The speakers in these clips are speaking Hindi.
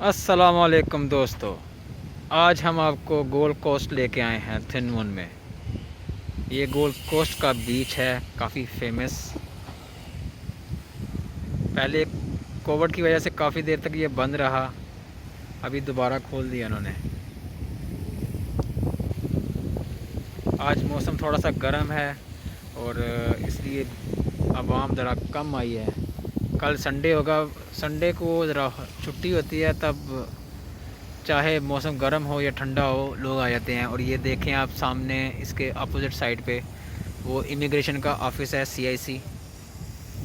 अस्सलामुअलैकुम दोस्तों, आज हम आपको गोल्ड कोस्ट लेके आए हैं थिन मून में। ये गोल्ड कोस्ट का बीच है, काफ़ी फेमस। पहले कोविड की वजह से काफ़ी देर तक ये बंद रहा, अभी दोबारा खोल दिया उन्होंने। आज मौसम थोड़ा सा गर्म है और इसलिए आवाम ज़रा कम आई है। कल संडे होगा, संडे को ज़रा छुट्टी होती है, तब चाहे मौसम गर्म हो या ठंडा हो लोग आ जाते हैं। और ये देखें आप सामने, इसके अपोजिट साइड पे वो इमिग्रेशन का ऑफिस है, CIC।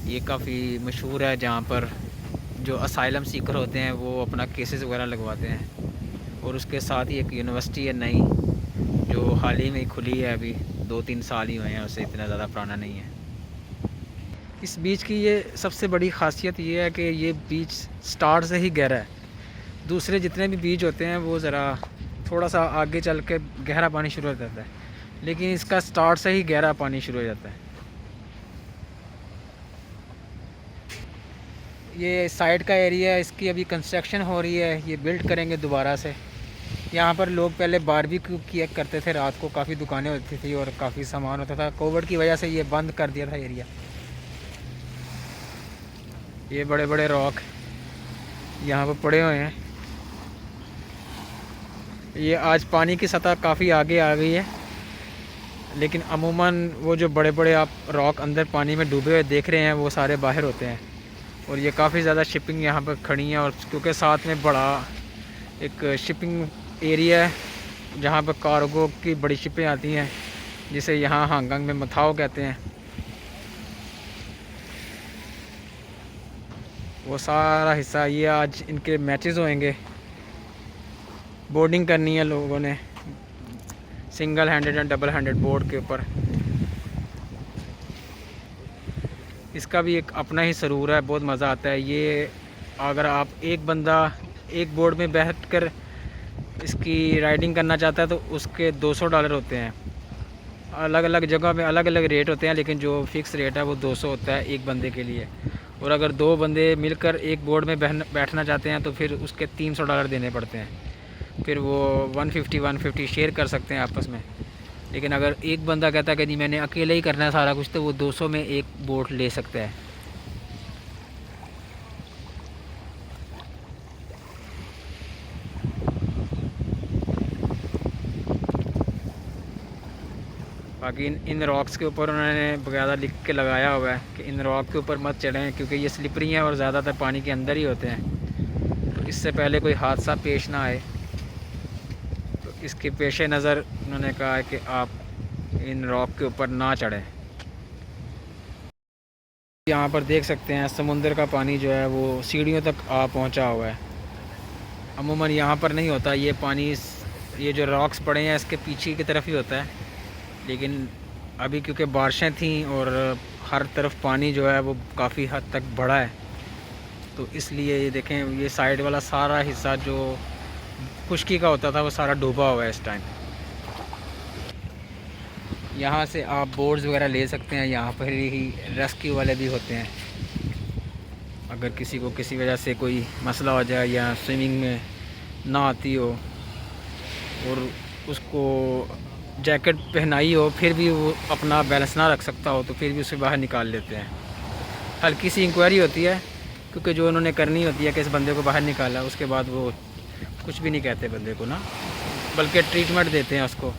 ये काफ़ी मशहूर है, जहाँ पर जो असाइलम सीकर होते हैं वो अपना केसेस वगैरह लगवाते हैं। और उसके साथ ही एक यूनिवर्सिटी है नई, जो हाल ही में खुली है, अभी 2-3 साल ही हुए हैं, उससे इतना ज़्यादा पुराना नहीं है। इस बीच की ये सबसे बड़ी ख़ासियत ये है कि ये बीच स्टार्ट से ही गहरा है। दूसरे जितने भी बीच होते हैं वो ज़रा थोड़ा सा आगे चल के गहरा पानी शुरू हो जाता है, लेकिन इसका स्टार्ट से ही गहरा पानी शुरू हो जाता है। ये साइड का एरिया है, इसकी अभी कंस्ट्रक्शन हो रही है, ये बिल्ड करेंगे दोबारा से। यहाँ पर लोग पहले बारबेक्यू किया करते थे, रात को काफ़ी दुकानें होती थी और काफ़ी सामान होता था। कोविड की वजह से ये बंद कर दिया था एरिया। ये बड़े बड़े रॉक यहाँ पर पड़े हुए हैं। ये आज पानी की सतह काफ़ी आगे आ गई है, लेकिन अमूमन वो जो बड़े बड़े आप रॉक अंदर पानी में डूबे हुए देख रहे हैं वो सारे बाहर होते हैं। और ये काफ़ी ज़्यादा शिपिंग यहाँ पर खड़ी है, और क्योंकि साथ में बड़ा एक शिपिंग एरिया है जहाँ पर कार्गो की बड़ी शिपें आती हैं, जिसे यहाँ हांगकांग में मथाओ कहते हैं। वो सारा हिस्सा, ये आज इनके मैचेस होंगे। बोर्डिंग करनी है लोगों ने, single handed and double handed board के ऊपर। इसका भी एक अपना ही सरूर है, बहुत मज़ा आता है। ये अगर आप एक बंदा एक बोर्ड में बैठकर इसकी राइडिंग करना चाहता है तो उसके $200 होते हैं। अलग अलग जगह में अलग अलग रेट होते हैं, लेकिन जो फ़िक्स रेट है वो 200 होता है एक बंदे के लिए। और अगर 2 बंदे मिलकर एक बोर्ड में बैठना चाहते हैं तो फिर उसके $300 देने पड़ते हैं। फिर वो 150 शेयर कर सकते हैं आपस में। लेकिन अगर एक बंदा कहता है कि नहीं मैंने अकेले ही करना है सारा कुछ, तो वो 200 में एक बोट ले सकता है। बाकी इन रॉक्स के ऊपर उन्होंने बकायदा लिख के लगाया हुआ है कि इन रॉक के ऊपर मत चढ़ें, क्योंकि ये स्लिपरी हैं और ज़्यादातर पानी के अंदर ही होते हैं। तो इससे पहले कोई हादसा पेश ना आए, तो इसके पेश नज़र उन्होंने कहा है कि आप इन रॉक के ऊपर ना चढ़ें। यहाँ पर देख सकते हैं समुंदर का पानी जो है वो सीढ़ियों तक आ पहुँचा हुआ है। अमूमन यहाँ पर नहीं होता ये पानी, ये जो रॉक्स पड़े हैं इसके पीछे की तरफ ही होता है। लेकिन अभी क्योंकि बारिशें थीं और हर तरफ पानी जो है वो काफ़ी हद तक बढ़ा है, तो इसलिए ये देखें, ये साइड वाला सारा हिस्सा जो खुश्की का होता था वो सारा डूबा हुआ है इस टाइम। यहाँ से आप बोर्ड्स वगैरह ले सकते हैं, यहाँ पर ही रेस्क्यू वाले भी होते हैं। अगर किसी को किसी वजह से कोई मसला हो जाए या स्विमिंग में ना आती हो और उसको जैकेट पहनाई हो फिर भी वो अपना बैलेंस ना रख सकता हो, तो फिर भी उसे बाहर निकाल लेते हैं। हल्की सी इंक्वायरी होती है, क्योंकि जो उन्होंने करनी होती है कि इस बंदे को बाहर निकाला, उसके बाद वो कुछ भी नहीं कहते बंदे को ना, बल्कि ट्रीटमेंट देते हैं उसको,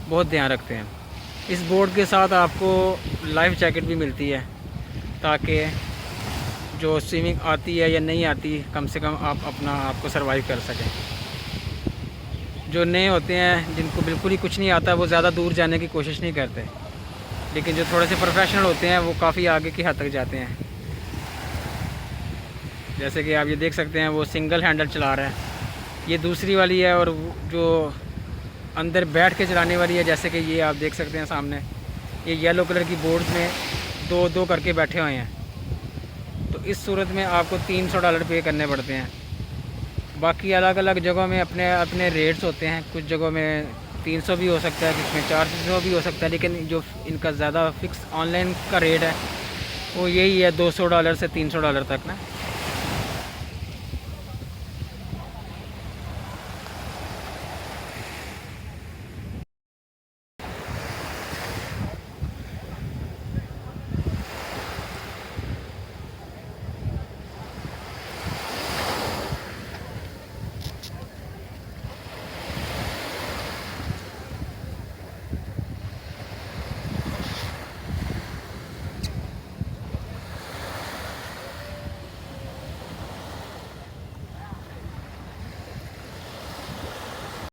बहुत ध्यान रखते हैं। इस बोर्ड के साथ आपको लाइफ जैकेट भी मिलती है, ताकि जो स्विमिंग आती है या नहीं आती, कम से कम आप अपना आपको सर्वाइव कर सकें। जो नए होते हैं, जिनको बिल्कुल ही कुछ नहीं आता, वो ज़्यादा दूर जाने की कोशिश नहीं करते, लेकिन जो थोड़े से प्रोफेशनल होते हैं वो काफ़ी आगे की हद तक जाते हैं। जैसे कि आप ये देख सकते हैं वो सिंगल हैंडल चला रहा है, ये दूसरी वाली है, और जो अंदर बैठ के चलाने वाली है, जैसे कि ये आप देख सकते हैं सामने, ये येलो कलर की बोर्ड में 2-2 करके बैठे हुए हैं। तो इस सूरत में आपको $300 पे करने पड़ते हैं। बाकी अलग अलग जगहों में अपने अपने रेट्स होते हैं, कुछ जगहों में 300 भी हो सकता है, कुछ में 400 भी हो सकता है, लेकिन जो इनका ज़्यादा फिक्स ऑनलाइन का रेट है वो यही है $200 से $300 तक ना।